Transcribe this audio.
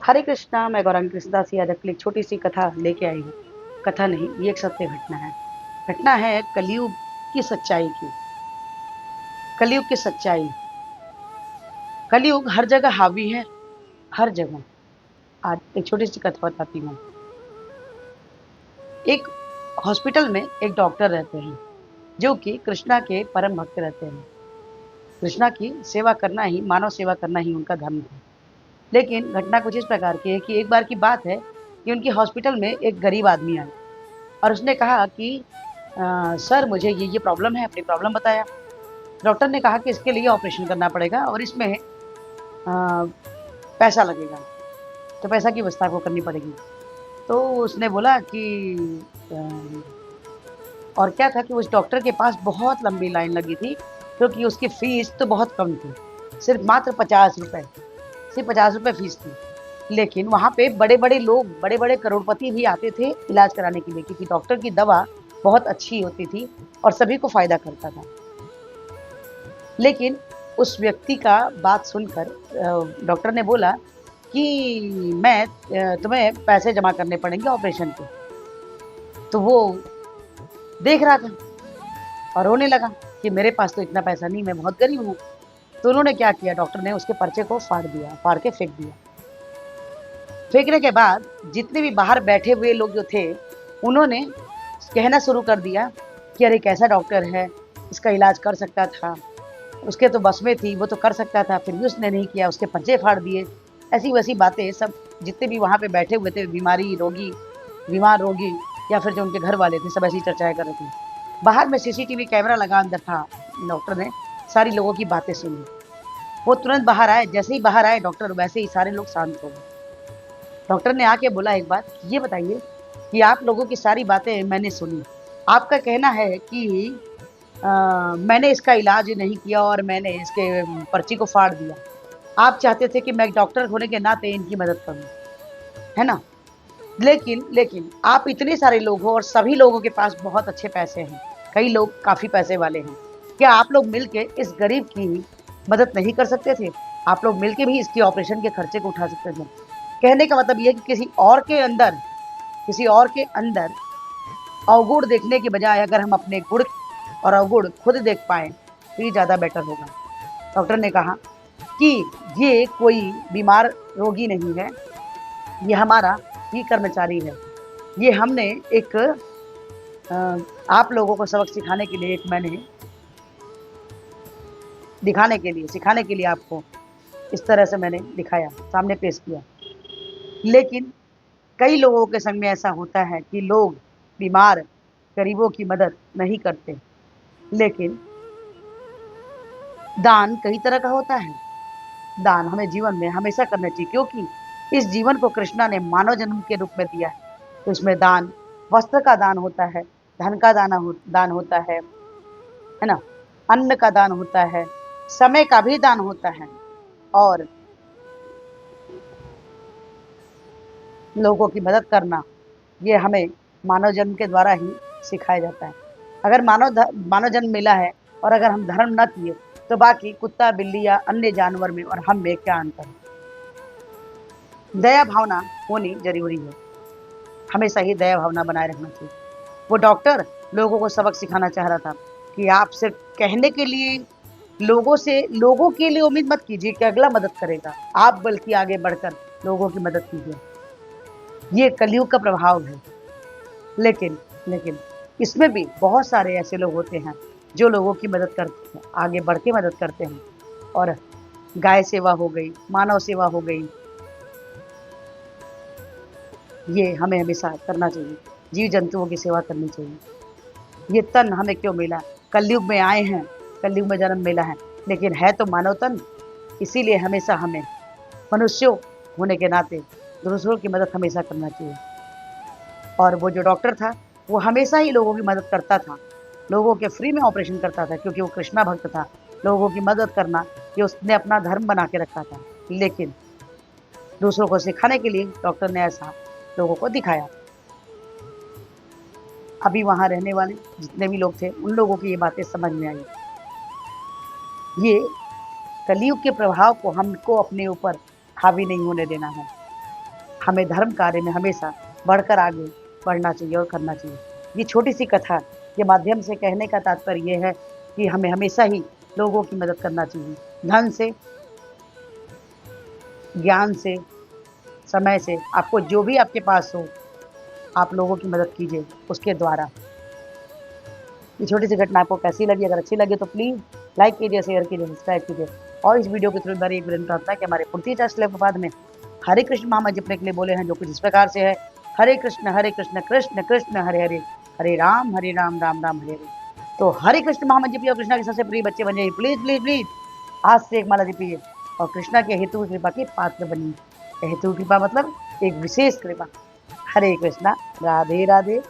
हरे कृष्णा, मैं गौरांगी कृष्णदास यादव के लिए एक छोटी सी कथा लेके आई हूँ। कथा नहीं, ये एक सत्य घटना है। घटना है कलयुग की सच्चाई की। कलयुग की सच्चाई। कलयुग हर जगह हावी है, हर जगह। आज एक छोटी सी कथा बताती हूँ। एक हॉस्पिटल में एक डॉक्टर रहते हैं, जो कि कृष्णा के परम भक्त रहते हैं। कृष्णा की सेवा करना ही, मानव सेवा करना ही उनका धर्म था। लेकिन घटना कुछ इस प्रकार की है कि एक बार की बात है कि उनके हॉस्पिटल में एक गरीब आदमी आया और उसने कहा कि सर, मुझे ये प्रॉब्लम है। अपनी प्रॉब्लम बताया। डॉक्टर ने कहा कि इसके लिए ऑपरेशन करना पड़ेगा और इसमें पैसा लगेगा, तो पैसा की व्यवस्था आपको करनी पड़ेगी। तो उसने बोला कि और क्या था कि उस डॉक्टर के पास बहुत लंबी लाइन लगी थी, क्योंकि उसकी फीस तो बहुत कम थी। सिर्फ मात्र 50 रुपए, सिर्फ 50 रुपए फीस थी। लेकिन वहां पे बड़े बड़े लोग, बड़े बड़े करोड़पति भी आते थे इलाज कराने के लिए, क्योंकि डॉक्टर की दवा बहुत अच्छी होती थी और सभी को फायदा करता था। लेकिन उस व्यक्ति का बात सुनकर डॉक्टर ने बोला कि तुम्हें पैसे जमा करने पड़ेंगे ऑपरेशन के। तो वो देख रहा था और रोने लगा कि मेरे पास तो इतना पैसा नहीं, मैं बहुत गरीब हूँ। तो उन्होंने क्या किया, डॉक्टर ने उसके पर्चे को फाड़ दिया, फाड़ के फेंक दिया। फेंकने के बाद जितने भी बाहर बैठे हुए लोग जो थे, उन्होंने कहना शुरू कर दिया कि अरे कैसा डॉक्टर है, इसका इलाज कर सकता था, उसके तो बस में थी, वो तो कर सकता था, फिर भी उसने नहीं किया, उसके पर्चे फाड़ दिए। ऐसी वैसी बातें सब जितने भी वहाँ पे बैठे हुए थे, बीमार रोगी या फिर जो उनके घर वाले थे, सब ऐसी चर्चाएं कर रहे थे। बाहर में सीसीटीवी कैमरा लगा अंदर था। डॉक्टर ने सारी लोगों की बातें सुनी। वो तुरंत बाहर आए। जैसे ही बाहर आए डॉक्टर, वैसे ही सारे लोग शांत हो गए। डॉक्टर ने आके बोला एक बात, ये बताइए कि आप लोगों की सारी बातें मैंने सुनी। आपका कहना है कि मैंने इसका इलाज नहीं किया और मैंने इसके पर्ची को फाड़ दिया। आप चाहते थे कि मैं डॉक्टर होने के नाते इनकी मदद करूं, है ना? लेकिन आप इतने सारे लोग हो और सभी लोगों के पास बहुत अच्छे पैसे हैं, कई लोग काफी पैसे वाले हैं। क्या आप लोग मिलके इस गरीब की मदद नहीं कर सकते थे? आप लोग मिलके भी इसकी ऑपरेशन के खर्चे को उठा सकते थे। कहने का मतलब ये है कि किसी और के अंदर अवगुण देखने के बजाय अगर हम अपने गुण और अवगुण खुद देख पाए तो ये ज्यादा बेटर होगा। डॉक्टर ने कहा कि ये कोई बीमार रोगी नहीं है, ये हमारा ही कर्मचारी है। ये हमने एक आप लोगों को सबक सिखाने के लिए, एक मैंने दिखाने के लिए, सिखाने के लिए आपको इस तरह से मैंने दिखाया, सामने पेश किया। लेकिन कई लोगों के संग में ऐसा होता है कि लोग बीमार गरीबों की मदद नहीं करते। लेकिन दान कई तरह का होता है। दान हमें जीवन में हमेशा करना चाहिए, क्योंकि इस जीवन को कृष्णा ने मानव जन्म के रूप में दिया है। तो इसमें दान, वस्त्र का दान होता है, धन का दान होता है ना? अन्न का दान होता है, समय का भी दान होता है और लोगों की मदद करना, ये हमें मानव जन्म के द्वारा ही सिखाया जाता है। अगर मानव जन्म मिला है और अगर हम धर्म न किए, तो बाकी कुत्ता बिल्ली या अन्य जानवर में और हम में क्या अंतर है? दया भावना होनी जरूरी है। हमेशा ही दया भावना बनाए रखना चाहिए। वो डॉक्टर लोगों को सबक सिखाना चाह रहा था कि आप सिर्फ कहने के लिए लोगों के लिए उम्मीद मत कीजिए कि अगला मदद करेगा। आप बल्कि आगे बढ़कर लोगों की मदद कीजिए। ये कलयुग का प्रभाव है। लेकिन लेकिन इसमें भी बहुत सारे ऐसे लोग होते हैं जो लोगों की मदद करते हैं, आगे बढ़ के मदद करते हैं। और गाय सेवा हो गई, मानव सेवा हो गई, ये हमें हमेशा करना चाहिए। जीव जंतुओं की सेवा करनी चाहिए। ये तन हमें क्यों मिला? कलयुग में आए हैं, कलयुग में जन्म मिला है, लेकिन है तो मानव तन। इसीलिए हमेशा हमें मनुष्यों होने के नाते दूसरों की मदद हमेशा करना चाहिए। और वो जो डॉक्टर था, वो हमेशा ही लोगों की मदद करता था, लोगों के फ्री में ऑपरेशन करता था, क्योंकि वो कृष्णा भक्त था। लोगों की मदद करना ये उसने अपना धर्म बना के रखा था। लेकिन दूसरों को सिखाने के लिए डॉक्टर ने ऐसा लोगों को दिखाया। अभी वहां रहने वाले जितने भी लोग थे, उन लोगों की ये बातें समझ में आई। ये कलयुग के प्रभाव को हमको अपने ऊपर हावी नहीं होने देना है। हमें धर्म कार्य में हमेशा बढ़कर आगे बढ़ना चाहिए और करना चाहिए। ये छोटी सी कथा के माध्यम से कहने का तात्पर्य ये है कि हमें हमेशा ही लोगों की मदद करना चाहिए, धन से, ज्ञान से, समय से। आपको जो भी आपके पास हो, आप लोगों की मदद कीजिए उसके द्वारा। ये छोटी सी घटना आपको कैसी लगी? अगर अच्छी लगी तो प्लीज़ लाइक कीजिए, शेयर कीजिए, सब्सक्राइब कीजिए। और इस वीडियो के थ्रू मेरी एक विनम्र प्रार्थना है कि हमारे पुरती बाद में हरे कृष्ण महामंत्र जपने के लिए बोले हैं, जो कुछ इस प्रकार से है: हरे कृष्ण कृष्ण कृष्ण हरे हरे, हरे राम राम राम हरे हरे। तो हरे कृष्ण महामंत्र जपिए और कृष्णा के सबसे प्रिय बच्चे बन जाइए। प्लीज प्लीज प्लीज आज से एक माला जपिए और कृष्णा के हेतु कृपा के पात्र बनिए। हेतु कृपा मतलब एक विशेष कृपा। हरे कृष्णा, राधे राधे।